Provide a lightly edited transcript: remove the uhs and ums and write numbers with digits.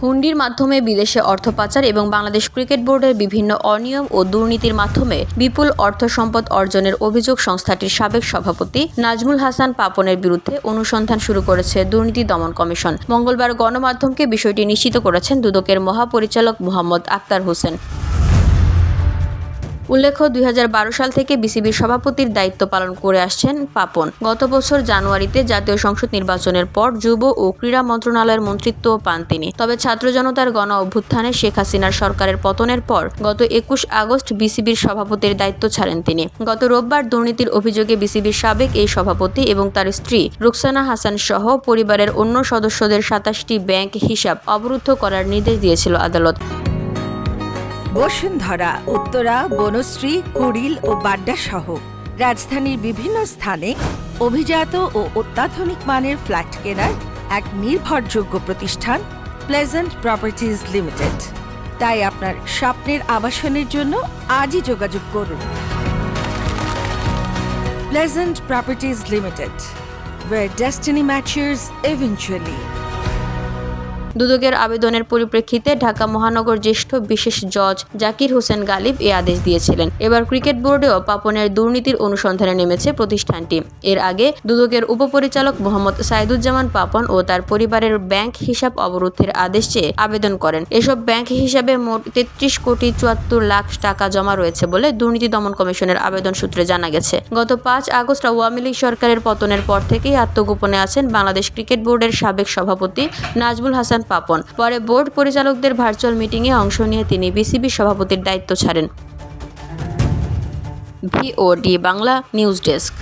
হুন্ডির মাধ্যমে বিদেশে অর্থ পাচার এবং বাংলাদেশ ক্রিকেট বোর্ডের বিভিন্ন অনিয়ম ও দুর্নীতির মাধ্যমে বিপুল অর্থ সম্পদ অর্জনের অভিযোগ সংস্থাটির সাবেক সভাপতি নাজমুল হাসান পাপনের বিরুদ্ধে অনুসন্ধান শুরু করেছে দুর্নীতি দমন কমিশন। মঙ্গলবার গণমাধ্যমকে বিষয়টি নিশ্চিত করেছেন দুদকের মহাপরিচালক মোহাম্মদ আক্তার হোসেন। উল্লেখ্য, ২০১২ সাল থেকে বিসিবির সভাপতির দায়িত্ব পালন করে আসছেন পাপন। গত বছর জানুয়ারিতে জাতীয় সংসদ নির্বাচনের পর যুব ও ক্রীড়া মন্ত্রণালয়ের মন্ত্রিত্বও পান তিনি। তবে ছাত্র জনতার গণ অভ্যুত্থানে শেখ হাসিনার সরকারের পতনের পর গত ২১ আগস্ট বিসিবির সভাপতির দায়িত্ব ছাড়েন তিনি। গত রোববার দুর্নীতির অভিযোগে বিসিবির সাবেক এই সভাপতি এবং তার স্ত্রী রুকসানা হাসান সহ পরিবারের অন্য সদস্যদের ২৭টি ব্যাংক হিসাব অবরুদ্ধ করার নির্দেশ দিয়েছিল আদালত। বসুন্ধরা, উত্তরা, বনশ্রী, কুড়িল ও বাড্ডা সহ রাজধানীর বিভিন্ন স্থানে অভিজাত ও অত্যাধুনিক মানের ফ্ল্যাট কেনার এক নির্ভরযোগ্য প্রতিষ্ঠান প্লেজেন্ট প্রপার্টিজ লিমিটেড। তাই আপনার স্বপ্নের আবাসনের জন্য আজই যোগাযোগ করুন। Pleasant properties limited, where destiny matches eventually. দুদকের আবেদনের পরিপ্রেক্ষিতে ঢাকা মহানগর জ্যেষ্ঠ বিশেষ জজ জাকির হোসেন গালিব এ আদেশ দিয়েছিলেন। এবার ক্রিকেট বোর্ডেও পাপনের দুর্নীতির অনুসন্ধানে নেমেছে প্রতিষ্ঠানটি। এর আগে দুদকের উপপরিচালক মোহাম্মদ সাইদুজ্জামান পাপন ও তার পরিবারের ব্যাংক হিসাব অবরুদ্ধের আদেশ চেয়ে আবেদন করেন। এসব ব্যাংক হিসাবে মোট ৩৩,৭৪,০০,০০০ টাকা জমা রয়েছে বলে দুর্নীতি দমন কমিশনের আবেদন সূত্রে জানা গেছে। গত ৫ আগস্ট আওয়ামী লীগ সরকারের পতনের পর থেকেই আত্মগোপনে আছেন বাংলাদেশ ক্রিকেট বোর্ডের সাবেক সভাপতি নাজমুল হাসান পাপন। পরে বোর্ড পরিচালকদের ভার্চুয়াল মিটিংয়ে অংশ নিয়ে তিনি বিসিবি সভাপতির দায়িত্ব ছাড়েন। VOD Bangla news desk.